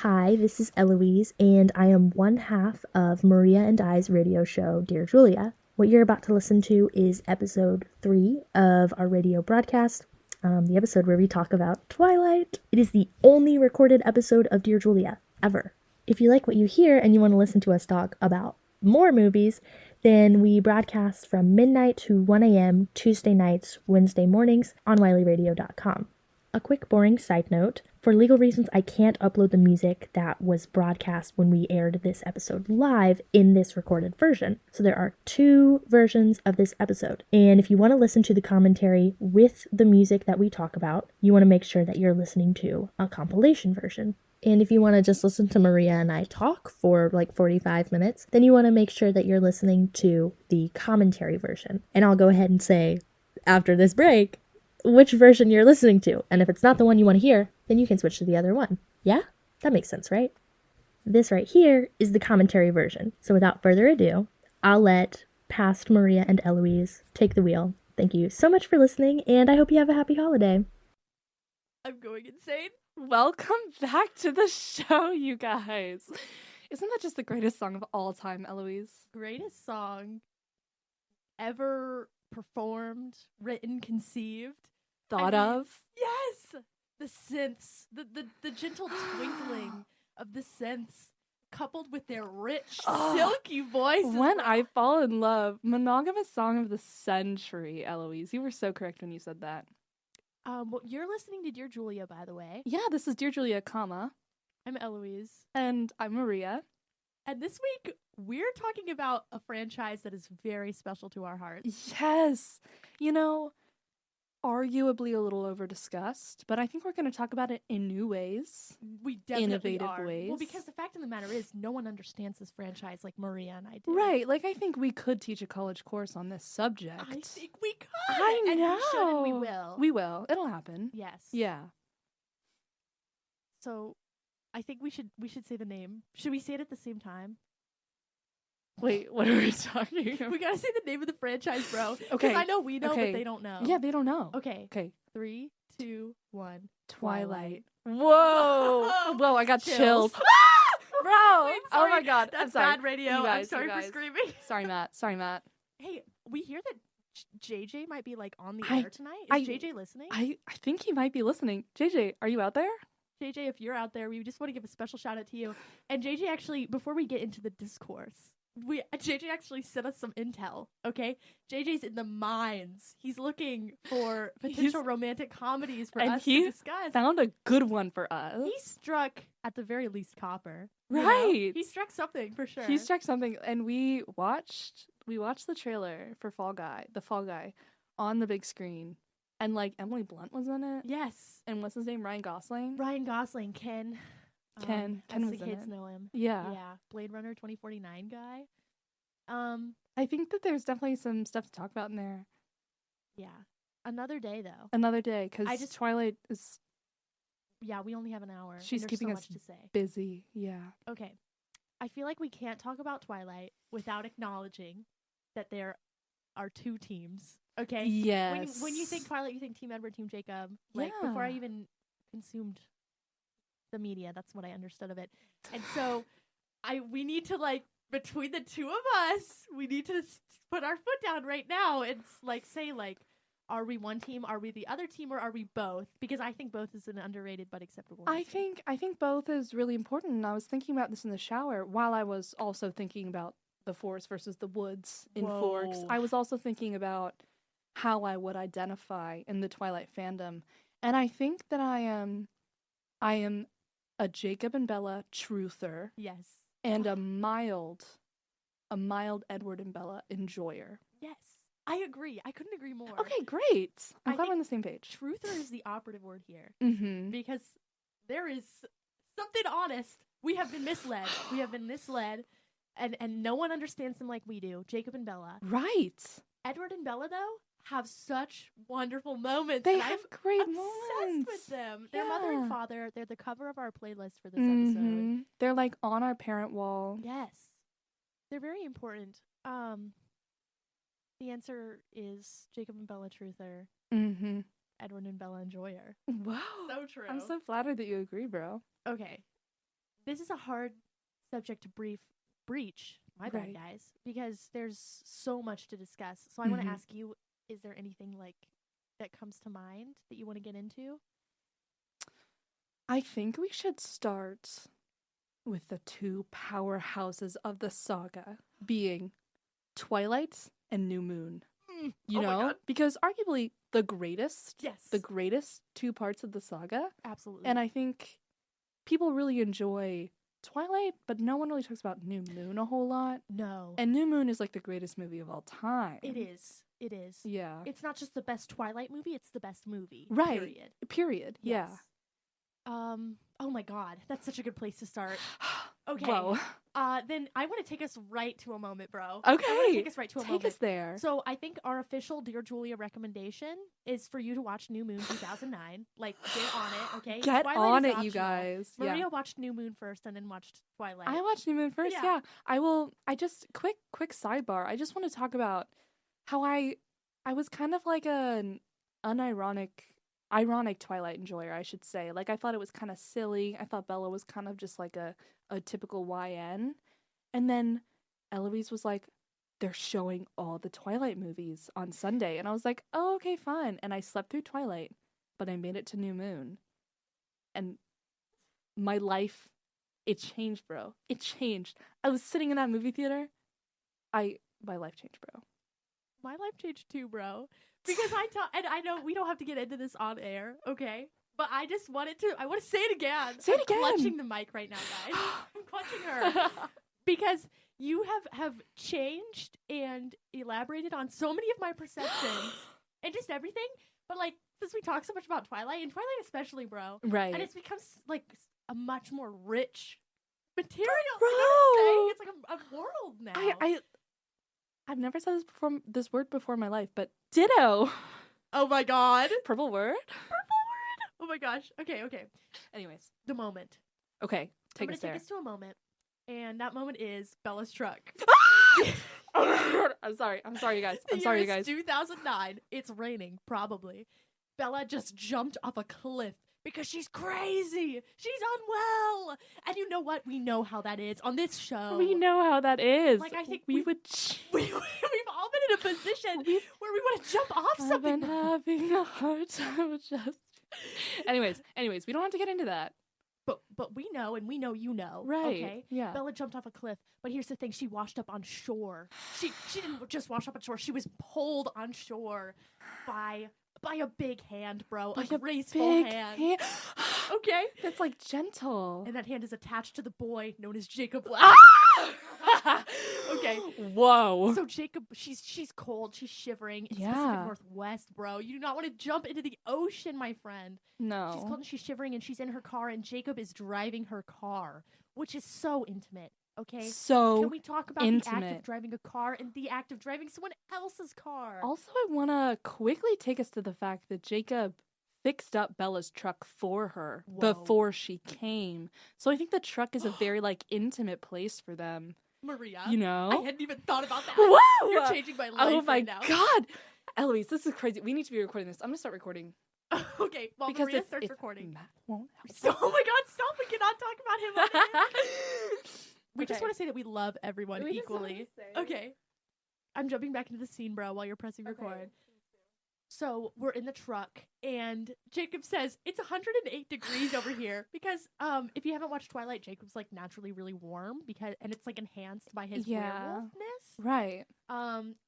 Hi, this is Eloise, and I am one half of Maria and I's radio show, Dear Julia. What you're about to listen to is episode 3 of our radio broadcast, the episode where we talk about Twilight. It is the only recorded episode of Dear Julia ever. If you like what you hear and you want to listen to us talk about more movies, then we broadcast from midnight to 1 a.m. Tuesday nights, Wednesday mornings on wileyradio.com. A quick boring side note, for legal reasons I can't upload the music that was broadcast when we aired this episode live in this recorded version. So there are 2 versions of this episode. And if you want to listen to the commentary with the music that we talk about, you want to make sure that you're listening to a compilation version. And if you want to just listen to Maria and I talk for like 45 minutes, then you want to make sure that you're listening to the commentary version. And I'll go ahead and say, after this break, which version you're listening to. And if it's not the one you want to hear, then you can switch to the other one. Yeah? That makes sense, right? This right here is the commentary version. So without further ado, I'll let past Maria and Eloise take the wheel. Thank you so much for listening, and I hope you have a happy holiday. I'm going insane. Welcome back to the show, you guys. Isn't that just the greatest song of all time, Eloise? Greatest song ever performed, written, conceived, thought of. Yes! The synths, the gentle twinkling of the synths, coupled with their rich, silky voices. When I fall in love, monogamous song of the century, Eloise. You were so correct when you said that. Well, you're listening to Dear Julia, by the way. Yeah, this is Dear Julia, comma. I'm Eloise. And I'm Maria. And this week, we're talking about a franchise that is very special to our hearts. Yes. You know, arguably a little over-discussed, but I think we're going to talk about it in new ways. We definitely innovative are. ways. Well, because the fact of the matter is, no one understands this franchise like Maria and I do. Right. Like, I think we could teach a college course on this subject. I think we could. I know. And we should and we will. We will. It'll happen. Yes. Yeah. So, I think we should say the name. Should we say it at the same time? Wait, what are we talking about? We gotta say the name of the franchise, bro. Okay. Because I know we know, but they don't know. Yeah, they don't know. Okay. Okay. 3, 2, 1. Twilight. Whoa. Whoa, I got chills. Bro. Wait, oh sorry. my god. That's I'm sorry. bad radio. You guys, I'm sorry you for guys. screaming. Sorry, Matt. Hey, we hear that JJ might be like on the I- air tonight. Is JJ listening? I think he might be listening. JJ, are you out there? JJ, if you're out there, we just want to give a special shout out to you. And JJ actually, before we get into the discourse, JJ actually sent us some intel, okay? JJ's in the mines. He's looking for potential romantic comedies for us to discuss. Found a good one for us. He struck, at the very least, copper. Right. You know? He struck something, for sure. He struck something, and we watched the trailer for The Fall Guy, on the big screen. And, like, Emily Blunt was in it. Yes. And what's his name? Ryan Gosling? Ken. Ken as was the in kids it. know him. Yeah. Yeah. Blade Runner 2049 guy. I think that there's definitely some stuff to talk about in there. Yeah. Another day, though. Another day, because Twilight is... Yeah, we only have an hour. She's keeping us much to say. busy. Yeah. Okay. I feel like we can't talk about Twilight without acknowledging that there are 2 teams. Okay? Yes. When you think Twilight, you think Team Edward, Team Jacob. Like, before I even consumed the media, that's what I understood of it. And so, we need to, like, between the 2 of us, we need to put our foot down right now and, like, say, like, are we one team, are we the other team, or are we both? Because I think both is an underrated but acceptable answer. I think both is really important, and I was thinking about this in the shower while I was also thinking about the forest versus the woods in Forks. I was also thinking about how I would identify in the Twilight fandom. And I think that I am a Jacob and Bella truther. Yes. And a mild Edward and Bella enjoyer. Yes. I agree. I couldn't agree more. Okay, great. I'm glad we're on the same page. Truther is the operative word here. Mm-hmm. Because there is something honest. We have been misled. And no one understands them like we do. Jacob and Bella. Right. Edward and Bella, though, have such wonderful moments. They have great moments. With them. Their mother and father, they're the cover of our playlist for this episode. They're like on our parent wall. Yes. They're very important. The answer is Jacob and Bella Truther. Mm-hmm. Edward and Bella Enjoyer. Wow. So true. I'm so flattered that you agree, bro. Okay. this is a hard subject to breach. My bad, guys, because there's so much to discuss. So I want to ask you: is there anything like that comes to mind that you want to get into? I think we should start with the two powerhouses of the saga being Twilight and New Moon. You know, because arguably the greatest two parts of the saga. Absolutely. And I think people really enjoy Twilight, but no one really talks about New Moon a whole lot. No. And New Moon is like the greatest movie of all time. It is. It is. Yeah. It's not just the best Twilight movie, it's the best movie. Right. Period. Yes. Yeah. Oh my god, that's such a good place to start. Okay. Whoa. Then I want to take us right to a moment, bro. Okay. I want to take us right to a moment. Take us there. So I think our official Dear Julia recommendation is for you to watch New Moon 2009. Like, get on it, okay? Get Twilight on is it, optional. you guys. Maria watched New Moon first and then watched Twilight. I watched New Moon first, yeah. I just, quick sidebar. I just want to talk about how I was kind of like an ironic Twilight enjoyer, I should say. Like, I thought it was kind of silly. I thought Bella was kind of just like a typical YN. And then Eloise was like, they're showing all the Twilight movies on Sunday. And I was like, oh, okay, fine. And I slept through Twilight, but I made it to New Moon. And my life, it changed, bro. It changed. I was sitting in that movie theater. My life changed, bro. My life changed too, bro. Because and I know we don't have to get into this on air, okay? But I just wanted to, I want to say it again. Say it again. I'm clutching the mic right now, guys. I'm clutching her. Because you have changed and elaborated on so many of my perceptions and just everything. But like, since we talk so much about Twilight, and Twilight especially, bro. Right. And it's become like a much more rich material. Bro. You know what I'm saying? It's like a world now. I've never said this word before in my life, but Ditto. Oh my god. Purple word? Oh my gosh. Okay. Anyways. The moment. Okay, take us there. Take us to a moment. And that moment is Bella's truck. I'm sorry, you guys. I'm sorry, you guys. 2009. It's raining, probably. Bella just jumped off a cliff because she's crazy. She's unwell. And you know what? We know how that is on this show. We know how that is. Like, I think we've all been in a position where we want to jump off I've something. been having a hard time just... Anyways, we don't have to get into that. But we know, and we know you know. Right. Okay? Yeah. Bella jumped off a cliff, but here's the thing, she washed up on shore. She didn't just wash up on shore, she was pulled on shore by a big hand, bro. Like a graceful hand. Okay? It's like gentle. And that hand is attached to the boy known as Jacob. Okay. Whoa. So Jacob, she's cold, she's shivering. It's Pacific Northwest, bro. You do not want to jump into the ocean, my friend. No. She's cold and she's shivering and she's in her car and Jacob is driving her car, which is so intimate. Okay. So can we talk about intimate. the act of driving a car and the act of driving someone else's car? Also, I want to quickly take us to the fact that Jacob fixed up Bella's truck for her before she came. So I think the truck is a very like intimate place for them. Maria, you know, I hadn't even thought about that. Whoa! You're changing my life. Oh my right now. god, Eloise, this is crazy. We need to be recording this. I'm gonna start recording. Okay, well, because Maria starts recording. Matt won't help. So, oh my god, stop! We cannot talk about him on air. We just want to say that we love everyone equally. Okay, I'm jumping back into the scene, bro, while you're pressing record. So we're in the truck, and Jacob says, it's 108 degrees over here, because if you haven't watched Twilight, Jacob's, like, naturally really warm, and it's, like, enhanced by his werewolfness. Right.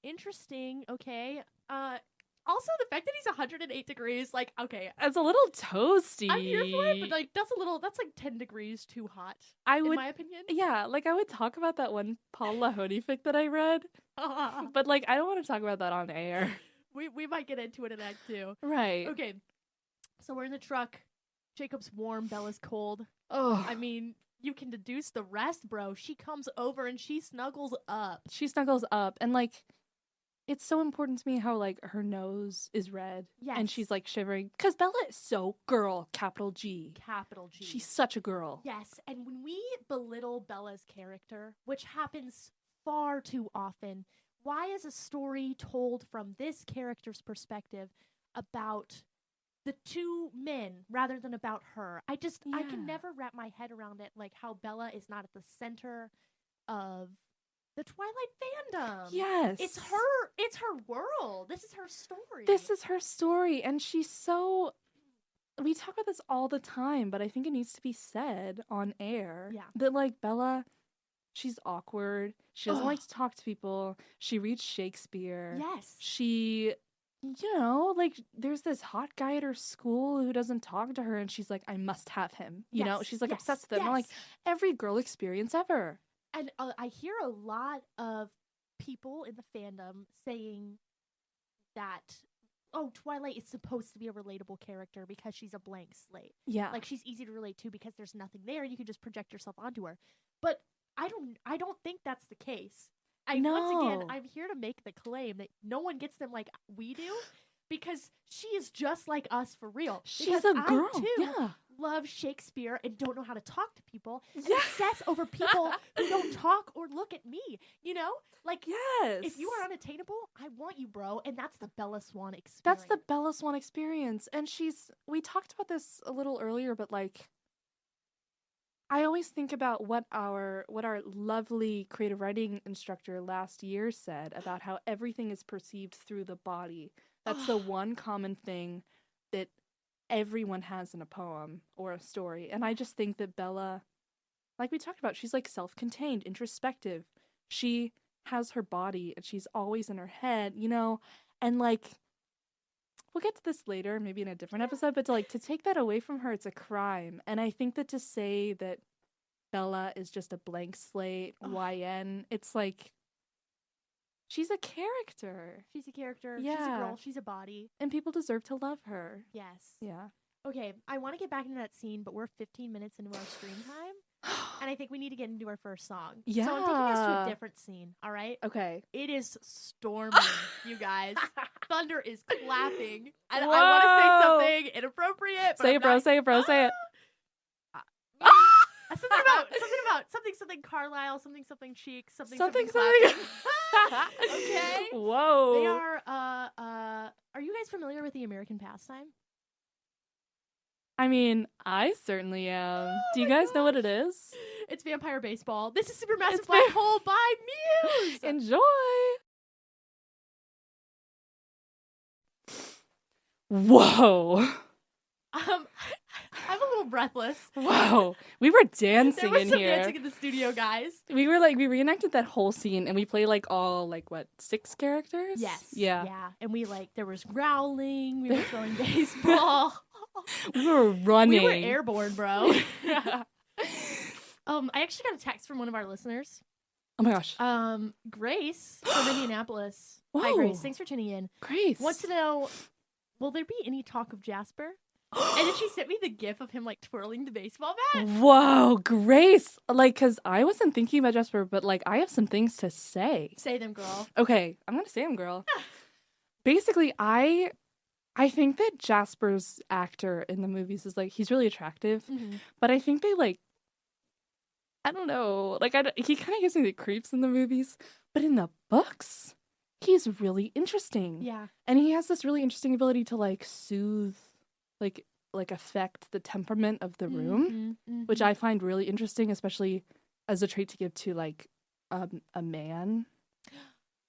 Interesting, okay. Also, the fact that he's 108 degrees, like, okay. It's a little toasty. I'm here for it, but, like, that's like 10 degrees too hot, in my opinion. Yeah, like, I would talk about that one Paul Lahoney fic that I read, but, like, I don't want to talk about that on air. We might get into it in Act 2. Right. Okay. So we're in the truck. Jacob's warm. Bella's cold. Oh. I mean, you can deduce the rest, bro. She comes over and she snuggles up. And, like, it's so important to me how, like, her nose is red. Yes. And she's, like, shivering. Because Bella is so girl, capital G. Capital G. She's such a girl. Yes. And when we belittle Bella's character, which happens far too often, why is a story told from this character's perspective about the two men rather than about her. I Yeah. can never wrap my head around it, like how Bella is not at the center of the Twilight fandom. Yes. It's her world. This is her story. This is her story, and she's so... We talk about this all the time, but I think it needs to be said on air. Yeah. That, like, Bella, she's awkward. She doesn't like to talk to people. She reads Shakespeare. Yes. She, you know, like, there's this hot guy at her school who doesn't talk to her, and she's like, I must have him. You know, she's, like, obsessed with him. Yes. I'm like, every girl experience ever. And I hear a lot of people in the fandom saying that, oh, Twilight is supposed to be a relatable character because she's a blank slate. Yeah. Like, she's easy to relate to because there's nothing there. You can just project yourself onto her. But I don't think that's the case. Once again, I'm here to make the claim that no one gets them like we do, because she is just like us for real. She's a girl. I, too, love Shakespeare and don't know how to talk to people. And obsess over people who don't talk or look at me. You know? Like, if you are unattainable, I want you, bro. And that's the Bella Swan experience. That's the Bella Swan experience. And we talked about this a little earlier, but like, I always think about what our lovely creative writing instructor last year said about how everything is perceived through the body. That's the one common thing that everyone has in a poem or a story. And I just think that Bella, like we talked about, she's like self-contained, introspective. She has her body and she's always in her head, you know, and like, we'll get to this later, maybe in a different episode, but to take that away from her, it's a crime. And I think that to say that Bella is just a blank slate, YN, it's like, she's a character. She's a character. Yeah. She's a girl. She's a body. And people deserve to love her. Yes. Yeah. Okay, I want to get back into that scene, but we're 15 minutes into our stream time, and I think we need to get into our first song. Yeah. So I'm taking us to a different scene, all right? Okay. It is storming, you guys. Thunder is clapping. And I want to say something inappropriate. But say it, bro. Say it, bro. Say it. Something Carlisle, something chic, something. Okay. Whoa. They are you guys familiar with the American pastime? I mean, I certainly am. Do you guys know what it is? It's vampire baseball. This is Supermassive Black Hole by Muse. Enjoy. Whoa. I'm a little breathless. Wow. We were dancing there was in some here. dancing in the studio, guys. We reenacted that whole scene and we played like all, like, what, 6 characters? Yes. Yeah. Yeah. And we, like, there was growling. We were throwing baseball. We were running. We were airborne, bro. I actually got a text from one of our listeners. Oh my gosh. Grace from Indianapolis. Whoa. Hi, Grace. Thanks for tuning in. Grace. Wants to know, will there be any talk of Jasper? And then she sent me the gif of him, like, twirling the baseball bat. Whoa, Grace. Like, because I wasn't thinking about Jasper, but, like, I have some things to say. Say them, girl. Okay, I'm going to say them, girl. Basically, I think that Jasper's actor in the movies is, like, he's really attractive. Mm-hmm. But I think they, like, I don't know. Like, he kind of gives me the creeps in the movies. But in the books, he's really interesting. Yeah. And he has this really interesting ability to, like, soothe, like affect the temperament of the room, which I find really interesting, especially as a trait to give to, like, a man.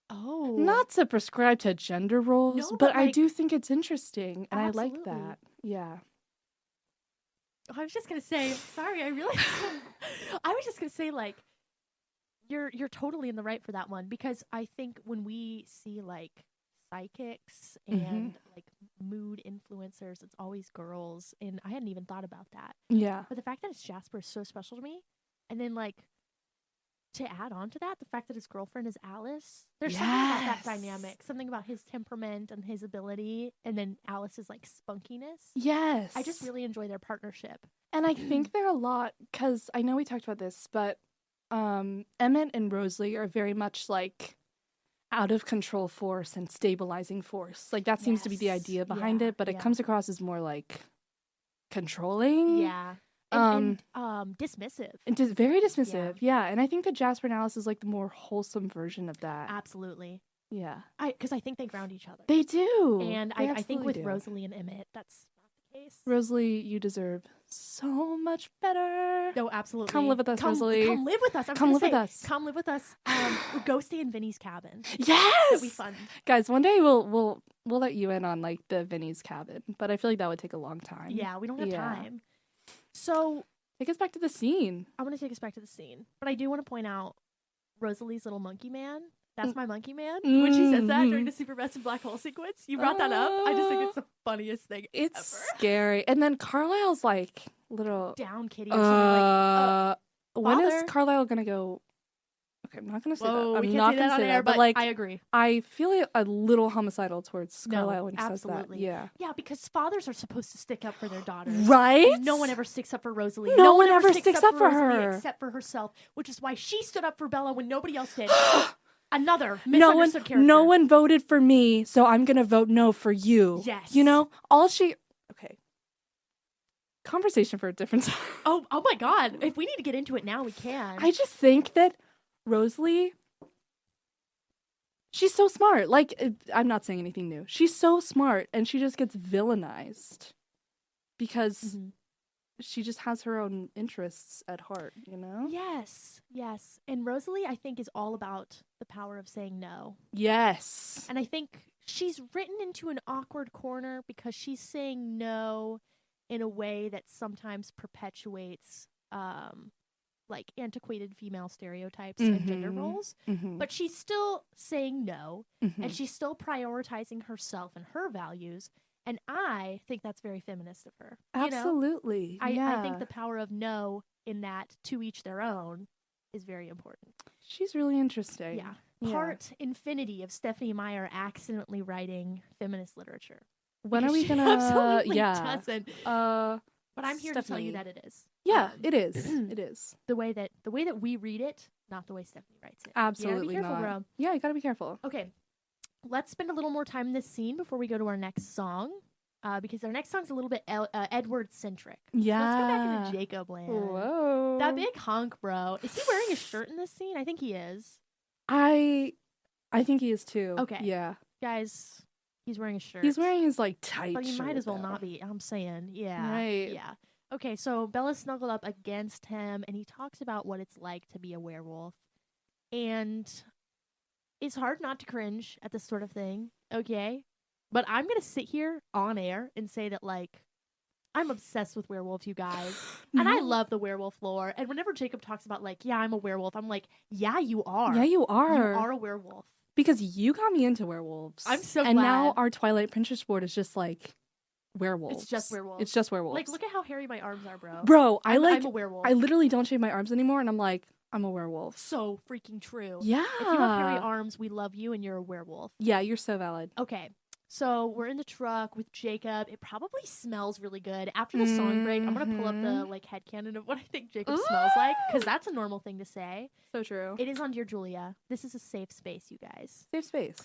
Oh. Not to prescribe to gender roles, no, but I like, do think it's interesting, and absolutely. I like that. Yeah. I was just gonna say, sorry, I was just gonna say, like, you're totally in the right for that one, because I think when we see, like, psychics and like mood influencers, it's always girls, and I hadn't even thought about that. Yeah. But the fact that it's Jasper is so special to me, and then, like, to add on to that, the fact that his girlfriend is Alice, there's something about that dynamic, something about his temperament and his ability, and then Alice's, like, spunkiness. Yes. I just really enjoy their partnership. And I think they're a lot, because I know we talked about this, but Emmett and Rosalie are very much, like, out of control force and stabilizing force. Like, that seems to be the idea behind it, but it comes across as more, like, controlling. Yeah. And dismissive. And very dismissive, yeah. And I think that Jasper and Alice is, like, the more wholesome version of that. Absolutely. Yeah. Because I think they ground each other. They do. And I think with Rosalie and Emmett, that's case. Rosalie, you deserve so much better. No, absolutely. Come live with us, Rosalie. Come live with us. Come live with us. Come live with us. Go stay in Vinny's cabin. Yes. That'd be fun. Guys, one day we'll let you in on like the Vinny's cabin, but I feel like that would take a long time. Yeah, we don't have time. So take us back to the scene. I want to take us back to the scene, but I do want to point out Rosalie's little monkey man. That's my monkey man. When she says that during the super best and black hole sequence, you brought that up. I just think it's the funniest thing It's ever. scary. And then Carlisle's like little down kitty or something when is Father? Carlisle gonna go? Okay, I'm not gonna say Whoa, that. we I'm can't not say gonna that on say air, that. But but like I agree. I feel a little homicidal towards No, Carlisle when he absolutely. says that. Yeah. Yeah, because fathers are supposed to stick up for their daughters. Right? And no one ever sticks up for Rosalie. No one ever sticks up for Rosalie her. except for herself, which is why she stood up for Bella when nobody else did. Another No misunderstood character. no one voted for me, so I'm gonna vote no for you. Yes. You know, okay. Conversation for a different time. Oh my God! If we need to get into it now, we can. I just think that Rosalie, she's so smart. Like, I'm not saying anything new. She's so smart, and she just gets villainized because she just has her own interests at heart, you know? Yes. And Rosalie, I think, is all about the power of saying no. Yes. And I think she's written into an awkward corner because she's saying no in a way that sometimes perpetuates like antiquated female stereotypes and gender roles. But she's still saying no, and she's still prioritizing herself and her values. And I think that's very feminist of her. Absolutely. You know? I think the power of no in that to each their own is very important. She's really interesting. Yeah. Part infinity of Stephanie Meyer accidentally writing feminist literature. When are we She gonna? absolutely Yeah. doesn't. But I'm here to tell you that it is. Yeah, it is. It is. The way that we read it, not the way Stephanie writes it. Absolutely you gotta be careful, not. bro. Yeah, you gotta be careful. Okay, let's spend a little more time in this scene before we go to our next song, because our next song's a little bit Edward centric. Yeah. Let's go back into Jacob land. Whoa. That big hunk, bro. Is he wearing a shirt in this scene? I think he is. I think he is too. Okay. Yeah. Guys, he's wearing a shirt. He's wearing his like tight But he shirt, might as well though. not be. I'm saying, yeah. Right. Yeah. Okay, so Bella's snuggled up against him, and he talks about what it's like to be a werewolf. And it's hard not to cringe at this sort of thing, okay? But I'm going to sit here on air and say that, like, I'm obsessed with werewolves, you guys. And I love the werewolf lore. And whenever Jacob talks about, like, yeah, I'm a werewolf, I'm like, yeah, you are. Yeah, you are. You are a werewolf. Because you got me into werewolves. I'm so And glad. now our Twilight Princess board is just like werewolves. It's just werewolves. It's just werewolves. Like, look at how hairy my arms are, bro. Bro, I'm a werewolf. I literally don't shave my arms anymore, and I'm like, I'm a werewolf. So freaking true. Yeah. If you have hairy arms, we love you, and you're a werewolf. Yeah, you're so valid. Okay, so we're in the truck with Jacob. It probably smells really good. After the song break, I'm gonna pull up the like headcanon of what I think Jacob smells like, because that's a normal thing to say. So true. It is on Dear Julia. This is a safe space, you guys. Safe space.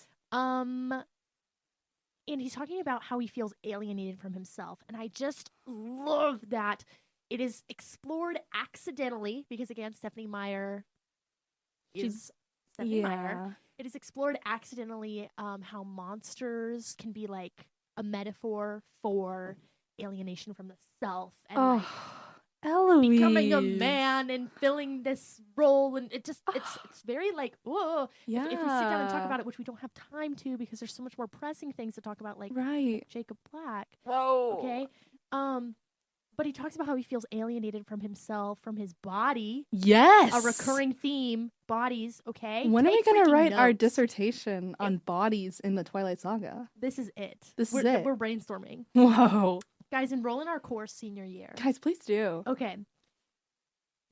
And he's talking about how he feels alienated from himself, and I just love that it is explored accidentally, because again, Stephanie Meyer is Stephanie Meyer. It is explored accidentally how monsters can be like a metaphor for alienation from the self and Eloise. becoming a man and filling this role, and it's very like, whoa. Yeah. If we sit down and talk about it, which we don't have time to because there's so much more pressing things to talk about, like Jacob Black. Whoa. Okay. But he talks about how he feels alienated from himself, from his body. Yes. A recurring theme, bodies, okay? When are we Take going to freaking write our notes. dissertation on bodies in the Twilight Saga? This is it. This is it. We're brainstorming. Whoa. Guys, enroll in our course senior year. Guys, please do. Okay.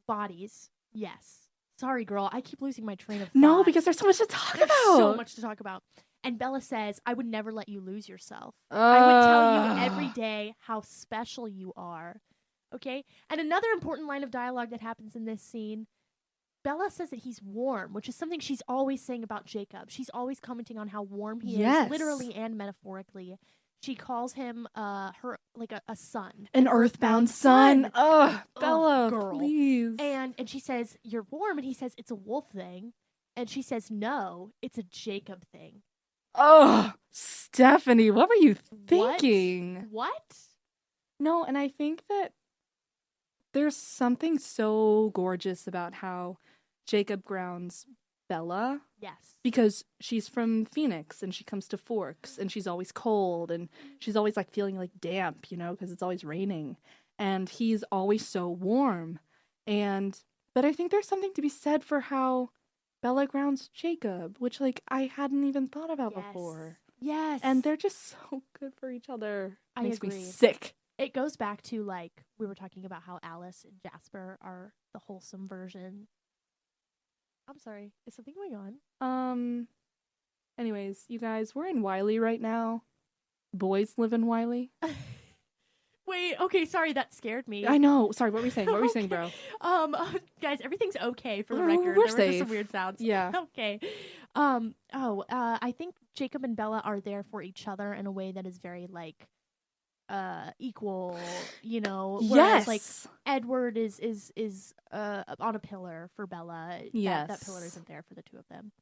Bodies. Yes. Sorry, girl. I keep losing my train of thought. No, because there's so much to talk There's about. so much to talk about. And Bella says, I would never let you lose yourself. I would tell you every day how special you are. Okay? And another important line of dialogue that happens in this scene, Bella says that he's warm, which is something she's always saying about Jacob. She's always commenting on how warm he is, literally and metaphorically. She calls him her like a son. An earthbound son. Ugh, Bella, girl. please. And she says, you're warm. And he says, it's a wolf thing. And she says, no, it's a Jacob thing. Oh, Stephanie, what were you thinking? What? No, and I think that there's something so gorgeous about how Jacob grounds Bella. Yes. Because she's from Phoenix and she comes to Forks and she's always cold and she's always like feeling like damp, because it's always raining. And he's always so warm. But I think there's something to be said for how Bella grounds Jacob, which like I hadn't even thought about before. Yes. And they're just so good for each other. I Makes agree. me sick. It goes back to like we were talking about how Alice and Jasper are the wholesome version. I'm sorry. Is something going on? Anyways, you guys, we're in Wiley right now. Boys live in Wiley. Wait, okay, sorry, that scared me. I know. Sorry, what were you saying? What were you saying, bro? Guys, everything's okay for the record. We're There were safe. just some weird sounds. Yeah. Okay. I think Jacob and Bella are there for each other in a way that is very like equal, whereas Yes. like Edward is on a pillar for Bella. Yes. That pillar isn't there for the two of them.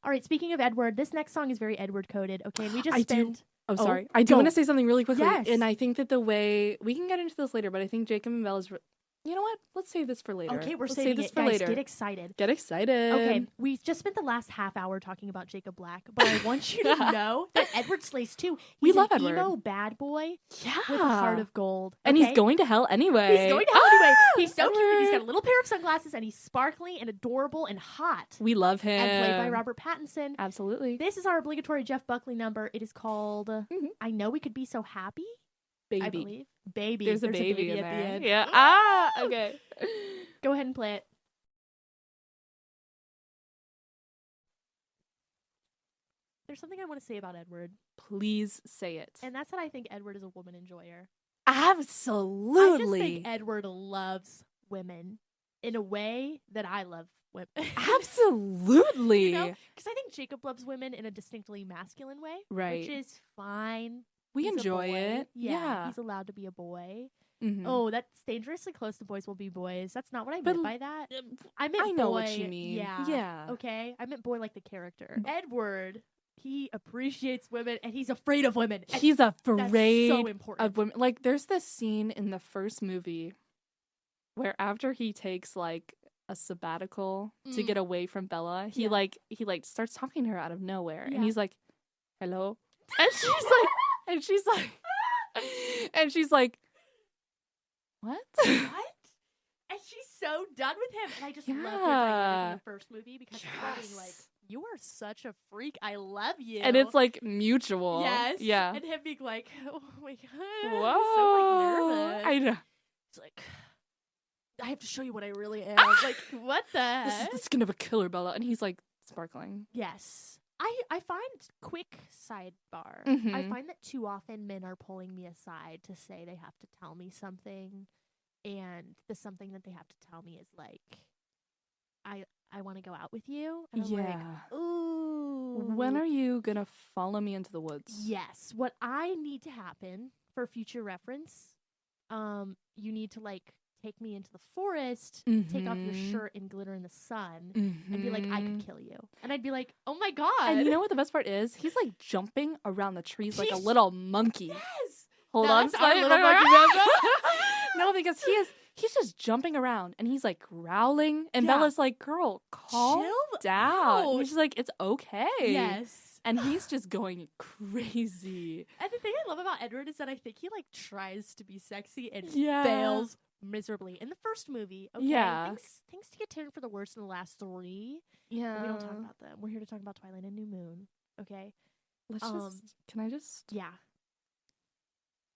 All right, speaking of Edward, this next song is very Edward coded. Okay, and we just spent Oh, sorry. I do want to say something really quickly. Yes. And I think that the way we can get into this later, but I think Jacob and Bella's you know what? Let's save this for later. Okay, we're Let's saving save this it. for Guys, later. get excited. Get excited. Okay, we just spent the last half hour talking about Jacob Black, but I want you to know that Edward slays too. We He's love an Edward. emo bad boy Yeah. with a heart of gold. And okay? he's going to hell anyway. He's going to hell anyway. He's so cute. Edward. He's got a little pair of sunglasses, and he's sparkly and adorable and hot. We love him. And played by Robert Pattinson. Absolutely. This is our obligatory Jeff Buckley number. It is called I Know We Could Be So Happy, Baby. I believe. Baby. There's a baby at in the there. end. Yeah. Okay. Go ahead and play it. There's something I want to say about Edward. Please say it. And that's that I think Edward is a woman enjoyer. Absolutely. I just think Edward loves women in a way that I love women. Absolutely. Because I think Jacob loves women in a distinctly masculine way. Right. Which is fine. We He's a enjoy boy. it. Yeah. He's allowed to be a boy. Mm-hmm. Oh, that's dangerously close to boys will be boys. That's not what I meant by that. I meant I know boy. what you mean. Yeah. Yeah. Okay. I meant boy like the character. Edward, he appreciates women and he's afraid of women. And He's afraid that's so important. of women. Like, there's this scene in the first movie where after he takes like a sabbatical to get away from Bella, he starts talking to her out of nowhere, and he's like, "Hello," and she's like, "What?" And she's so done with him. And I just love her dynamic in the first movie because it's being like, you are such a freak. I love you. And it's like mutual. Yes. Yeah. And him being like, oh my God. Whoa. I'm so like nervous. I know. It's like, I have to show you what I really am. Like, what the This is heck? the skin of a killer, Bella. And he's like sparkling. Yes. I find, quick sidebar, Mhm. I find that too often men are pulling me aside to say they have to tell me something. And the something that they have to tell me is like, I want to go out with you. And I'm like, ooh. When are you going to follow me into the woods? Yes. What I need to happen for future reference, you need to like take me into the forest, take off your shirt and glitter in the sun, and be like, I could kill you. And I'd be like, oh my God. And you know what the best part is? He's like jumping around the trees like a little monkey. Yes. Hold No, on. that's our little monkey. No, because he's just jumping around and he's like growling. And Yeah. Bella's like, girl, calm Chill down. out. And she's like, it's okay. Yes. And he's just going crazy. And the thing I love about Edward is that I think he like tries to be sexy and Yeah. fails miserably. In the first movie, okay, Yeah. things get turned for the worse in the last three. Yeah. But we don't talk about them. We're here to talk about Twilight and New Moon. Okay. Can I just Yeah.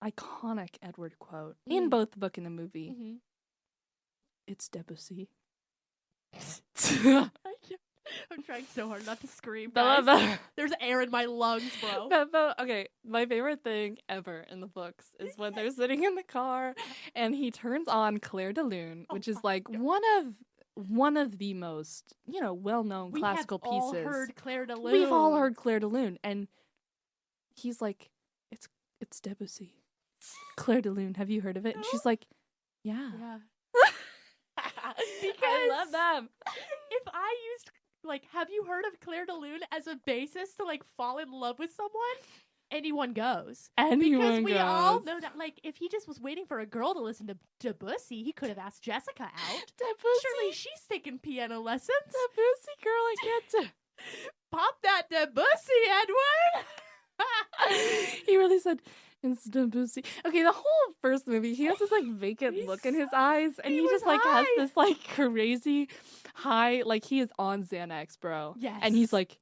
iconic Edward quote in both the book and the movie. Mm-hmm. It's Debussy. I'm trying so hard not to scream. Bella, Guys. Bella. There's air in my lungs, bro. Okay, my favorite thing ever in the books is when they're sitting in the car and he turns on Claire de Lune, which is like one of the most, well-known classical We have pieces. all heard Claire de Lune. We've all heard Claire de Lune, and he's like, it's Debussy. Claire de Lune, have you heard of it? And she's like, yeah. Yeah. Because I love them. If I used, have you heard of Claire de Lune as a basis to, fall in love with someone? anyone goes. Anyone because we goes. all know that, like, if he just was waiting for a girl to listen to Debussy, he could have asked Jessica out. Debussy. Surely she's taking piano lessons. Debussy, girl, I can't. Pop that Debussy, Edward. He really said, it's Debussy. Okay, the whole first movie, he has this like vacant look in his eyes, and he just like has this like crazy high, like he is on Xanax, bro. Yes. And he's like,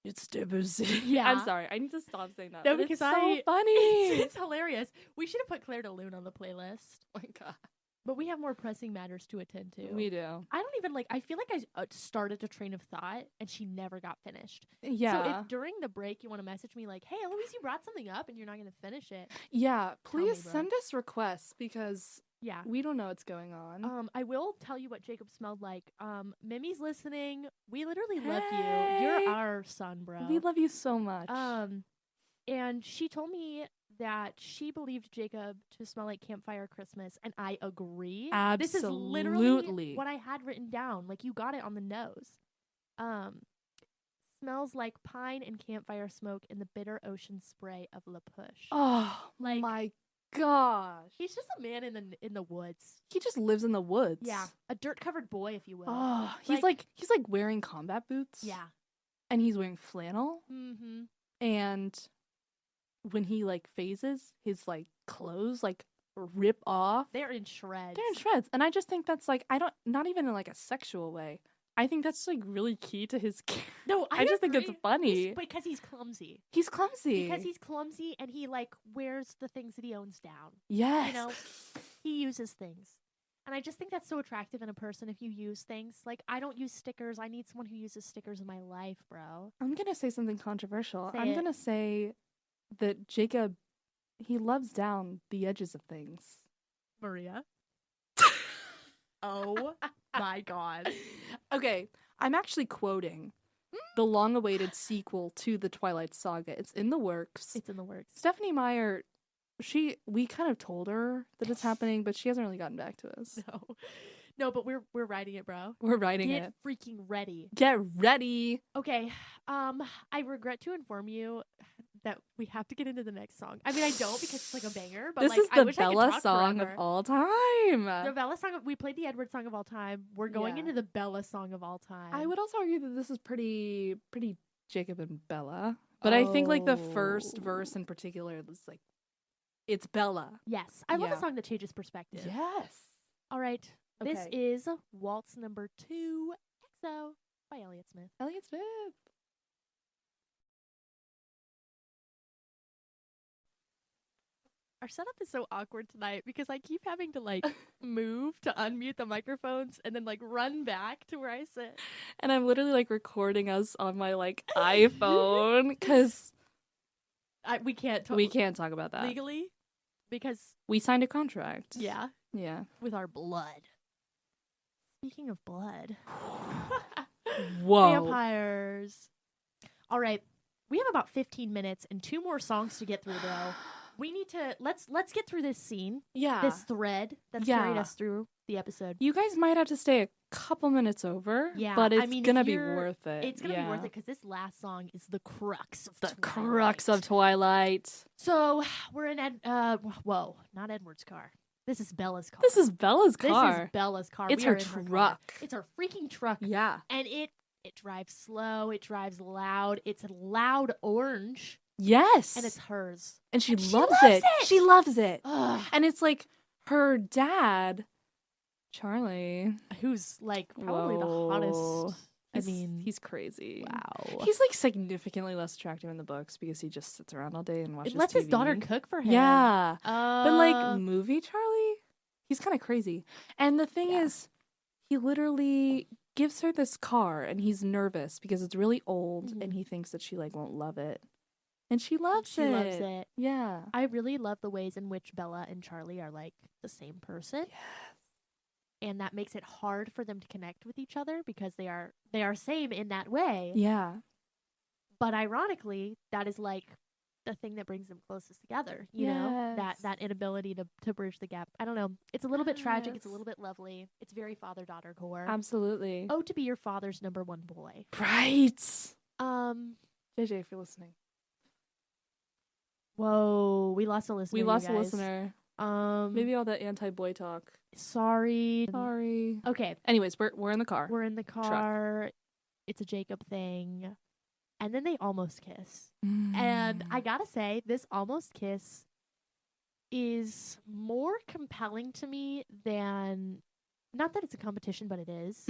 it's Debussy. Yeah. I'm sorry, I need to stop saying that. No, but because it's so funny. It's hilarious. We should have put Claire de Lune on the playlist. Oh my god. But we have more pressing matters to attend to. We do. I don't even I feel like I started a train of thought and she never got finished. Yeah. So if during the break you want to message me like, hey, Eloise, you brought something up and you're not going to finish it. Yeah, please me, bro. send us requests because Yeah. we don't know what's going on. I will tell you what Jacob smelled like. Mimi's listening. We literally love you. You're our son, bro. We love you so much. And she told me that she believed Jacob to smell like campfire Christmas, and I agree. Absolutely. This is literally what I had written down. Like, you got it on the nose. Smells like pine and campfire smoke in the bitter ocean spray of La Push. Oh like, my gosh. He's just a man in the woods. He just lives in the woods. Yeah, a dirt-covered boy, if you will. Oh, he's like wearing combat boots. Yeah. And he's wearing flannel. Mm-hmm. And when he like phases, his like clothes like rip off. They're in shreds. And I just think that's like, not even in like a sexual way. I think that's like really key to his character. No, I just think it's funny. Because he's clumsy. He's clumsy. Because he's clumsy and he like wears the things that he owns down. Yes. You know, he uses things. And I just think that's so attractive in a person if you use things. Like, I don't use stickers. I need someone who uses stickers in my life, bro. I'm going to say something controversial. Say I'm it. going to say that Jacob, he loves down the edges of things. Maria? Oh my God. Okay, I'm actually quoting the long-awaited sequel to the Twilight Saga. It's in the works. It's in the works. Stephenie Meyer, we kind of told her that it's happening, but she hasn't really gotten back to us. No, but we're writing it, bro. We're writing it. Get freaking ready. Get ready. Okay. I regret to inform you that we have to get into the next song. I mean, I don't because it's like a banger, but this like, is I the wish I could Bella talk song forever. of all time. The Bella song. We played the Edward song of all time. We're going into the Bella song of all time. I would also argue that this is pretty Jacob and Bella, but I think like the first verse in particular is like, it's Bella. Yes, I love a song that changes perspective. Yes. All right. Okay. This is Waltz number 2, EXO by Elliott Smith. Elliott Smith. Our setup is so awkward tonight because I keep having to like move to unmute the microphones and then like run back to where I sit. And I'm literally like recording us on my like iPhone because we can't talk about that legally because we signed a contract. Yeah. With our blood. Speaking of blood. Whoa. Vampires. All right. We have about 15 minutes and 2 more songs to get through though. We need to let's get through this scene. Yeah. This thread that's carried us through the episode. You guys might have to stay a couple minutes over. Yeah. But it's gonna be worth it. It's gonna be worth it because this last song is the crux of the crux of Twilight. So we're in not Edward's car. This is Bella's car. This is Bella's car. This is Bella's car. It's her truck. It's her freaking truck. Yeah. And it drives slow. It drives loud. It's loud orange. Yes. And it's hers. And she loves it. She loves it. Ugh. And it's like her dad, Charlie, who's like probably the hottest. He's crazy. Wow. He's like significantly less attractive in the books because he just sits around all day and watches lets TV. his daughter cook for him. Yeah. But like movie Charlie, he's kind of crazy. And the thing is, he literally gives her this car and he's nervous because it's really old and he thinks that she like won't love it. And she loves it. She loves it. Yeah. I really love the ways in which Bella and Charlie are like the same person. Yes. And that makes it hard for them to connect with each other because they are same in that way. Yeah. But ironically, that is like the thing that brings them closest together. You know? That inability to bridge the gap. I don't know. It's a little bit tragic. It's a little bit lovely. It's very father-daughter core. Absolutely. Oh, to be your father's number 1 boy. Right. JJ, if you're listening. Whoa, we lost a listener. We lost you a guys. listener. Maybe all that anti-boy talk. Sorry. Okay. Anyways, we're in the car. We're in the car. It's a Jacob thing. And then they almost kiss. And I gotta say, this almost kiss is more compelling to me than, not that it's a competition, but it is,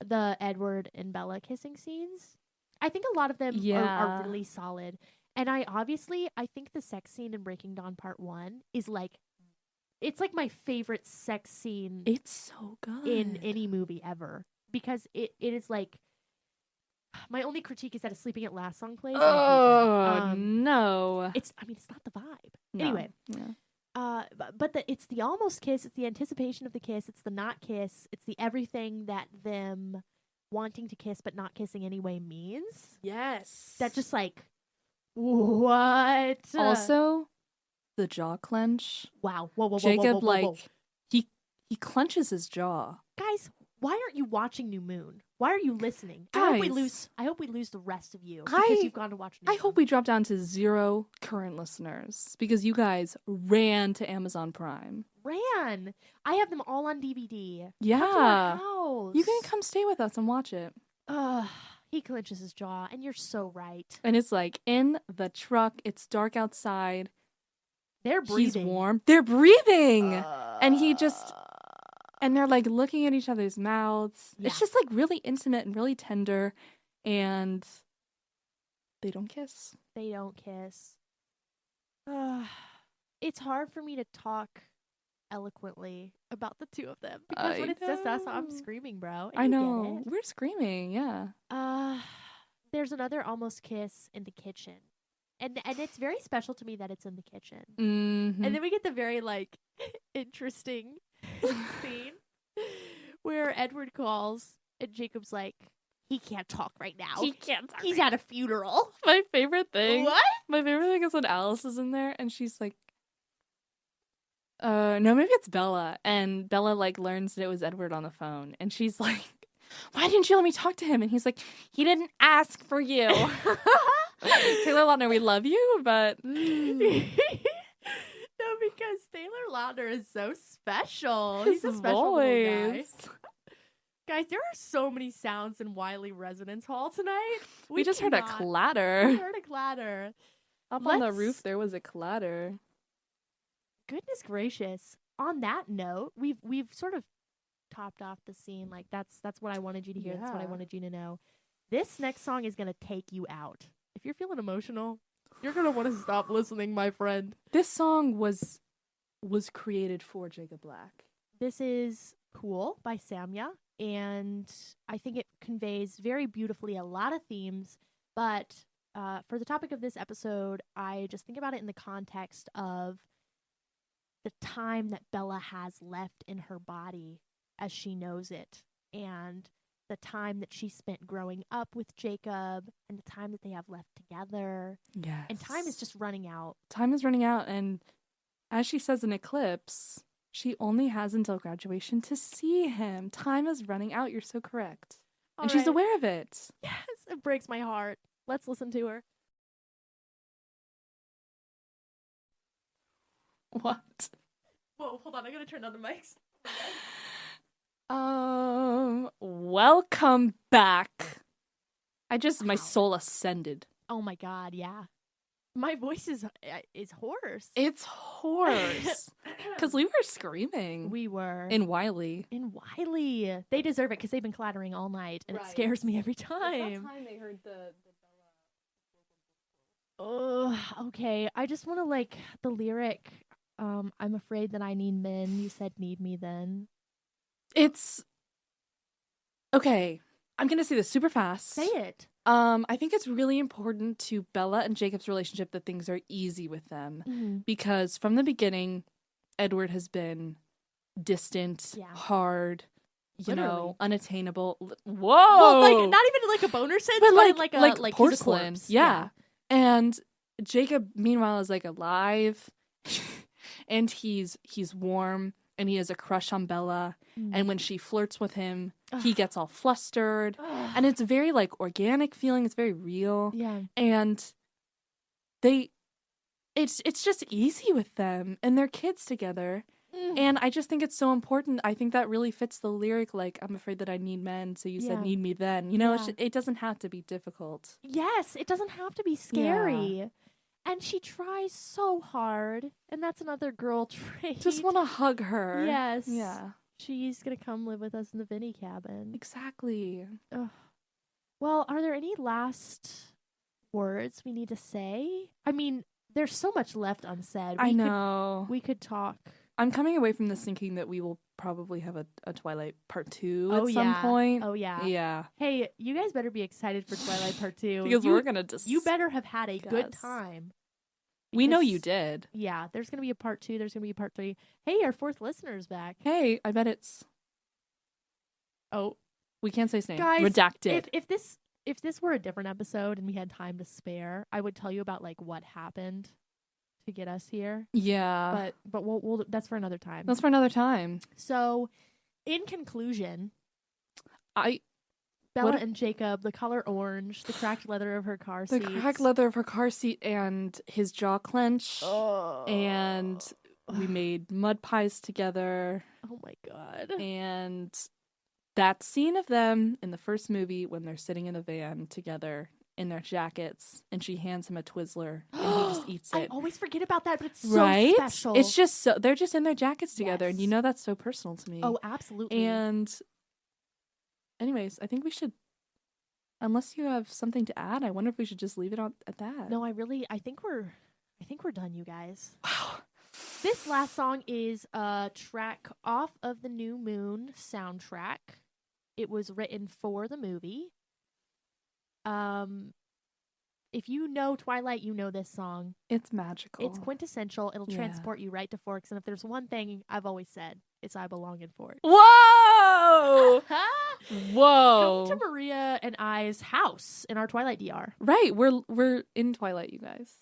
the Edward and Bella kissing scenes. I think a lot of them are really solid. And I think the sex scene in Breaking Dawn Part 1 is like, it's like my favorite sex scene. It's so good. In any movie ever. Because it is like, my only critique is that a Sleeping at Last song plays. Oh, no. It's not the vibe. No. Anyway. Yeah. But it's the almost kiss, it's the anticipation of the kiss, it's the not kiss, it's the everything that them wanting to kiss but not kissing anyway means. Yes. That just like, what? Also, the jaw clench. Wow. Whoa. Jacob, whoa. he clenches his jaw. Guys, why aren't you watching New Moon? Why are you listening? Guys, I hope we lose the rest of you because you've gone to watch New Moon. I hope we drop down to 0 current listeners because you guys ran to Amazon Prime. Ran. I have them all on DVD. Yeah. Come to our house. You can come stay with us and watch it. He clenches his jaw, and you're so right. And it's like in the truck. It's dark outside. They're breathing. He's warm. They're breathing. And they're like looking at each other's mouths. Yeah. It's just like really intimate and really tender. And they don't kiss. They don't kiss. It's hard for me to talk eloquently about the two of them because when it's just us, I'm screaming, bro. I know. We're screaming, yeah. There's another almost kiss in the kitchen. And it's very special to me that it's in the kitchen. Mm-hmm. And then we get the very like interesting scene where Edward calls and Jacob's like, he can't talk right now. He can't talk. He's at a funeral. My favorite thing. What? My favorite thing is when Alice is in there and she's like, no, maybe it's Bella. And Bella like learns that it was Edward on the phone. And she's like, why didn't you let me talk to him? And he's like, he didn't ask for you. Taylor Lautner, we love you, but No, because Taylor Lautner is so special. He's a special little guy. Guys, there are so many sounds in Wiley Residence Hall tonight. We just heard a clatter. We heard a clatter. Up on the roof, there was a clatter. Goodness gracious! On that note, we've sort of topped off the scene. Like that's what I wanted you to hear. Yeah. That's what I wanted you to know. This next song is gonna take you out. If you're feeling emotional, you're gonna want to stop listening, my friend. This song was created for Jacob Black. This is Cool by Samya, and I think it conveys very beautifully a lot of themes, but for the topic of this episode, I just think about it in the context of the time that Bella has left in her body as she knows it, and the time that she spent growing up with Jacob, and the time that they have left together. Yes. And time is just running out. Time is running out, and as she says in Eclipse, she only has until graduation to see him. Time is running out. You're so correct. And she's aware of it. Yes, it breaks my heart. Let's listen to her. What? Whoa, hold on. I gotta turn on the mics. Welcome back. My soul ascended. Oh my god, yeah. My voice is hoarse. It's hoarse. Because we were screaming. We were. In Wiley. They deserve it because they've been clattering all night, and it scares me every time. That time they heard the Bella. Okay. I just want to the lyric. I'm afraid that I need men. You said need me then. It's okay. I'm gonna say this super fast. Say it. I think it's really important to Bella and Jacob's relationship that things are easy with them because from the beginning, Edward has been distant, hard, unattainable. Whoa! Well, not even like a boner sense, but like porcelain. He's a corpse. Yeah. And Jacob, meanwhile, is alive, and he's warm. And he has a crush on Bella. And when she flirts with him, he gets all flustered. And it's a very, organic feeling. It's very real. Yeah. And they it's just easy with them and their kids together. And I just think it's so important. I think that really fits the lyric, like, I'm afraid that I need men, so you said need me then. You know, it doesn't have to be difficult. Yes, it doesn't have to be scary. Yeah. And she tries so hard, and that's another girl trait. Just want to hug her. Yes. Yeah. She's going to come live with us in the Vinny cabin. Exactly. Ugh. Well, are there any last words we need to say? I mean, there's so much left unsaid. I know. We could talk. I'm coming away from this thinking that we will probably have a Twilight Part 2 at some point. Oh, yeah. Yeah. Hey, you guys better be excited for Twilight Part 2. Because we're going to discuss. You better have had a good time. We know you did. Yeah, there's going to be a Part 2. There's going to be a Part 3. Hey, our fourth listener's back. Hey, I bet it's... Oh. We can't say his name. Guys, redacted. If this were a different episode and we had time to spare, I would tell you about, like, what happened to get us here. Yeah. But we'll that's for another time. That's for another time. So, in conclusion, Bella and Jacob, the color orange, the cracked leather of her car seat. The cracked leather of her car seat and his jaw clench. Oh. And we made mud pies together. Oh my god. And that scene of them in the first movie when they're sitting in a van together in their jackets and she hands him a Twizzler and he just eats it. I always forget about that, but it's so special. It's just so they're just in their jackets together and you know that's so personal to me. Oh, absolutely. And anyways, I think we should, unless you have something to add, I wonder if we should just leave it at that. No, I think we're done, you guys. Wow. This last song is a track off of the New Moon soundtrack. It was written for the movie. If you know Twilight, you know this song. It's magical. It's quintessential. It'll transport you right to Forks. And if there's one thing I've always said, it's I belong in Forks. Whoa! Whoa! Come to Maria and I's house in our Twilight DR. Right, we're in Twilight, you guys.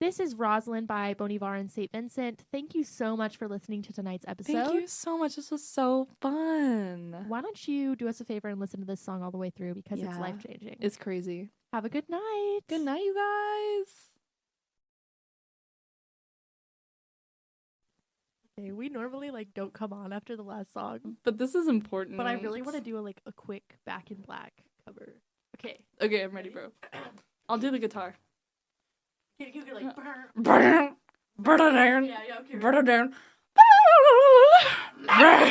This is Rosalind by Bon Iver and St. Vincent. Thank you so much for listening to tonight's episode. Thank you so much. This was so fun. Why don't you do us a favor and listen to this song all the way through because it's life-changing. It's crazy. Have a good night. Good night, you guys. Okay, we normally don't come on after the last song. But this is important. But I really want to do a quick Back in Black cover. Okay. Okay, I'm ready, bro. I'll do the guitar. You can burn it down. Yeah, okay. Burn it down. I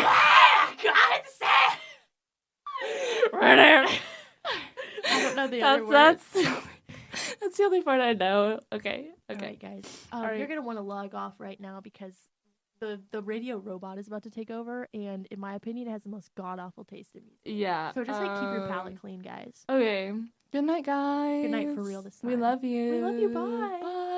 don't know the other words. That's the only part I know. Okay. All right, guys. You're going to want to log off right now because the radio robot is about to take over, and in my opinion, it has the most god-awful taste in music. Yeah. So just keep your palate clean, guys. Okay. Good night, guys. Good night for real this time. We love you. We love you. Bye. Bye.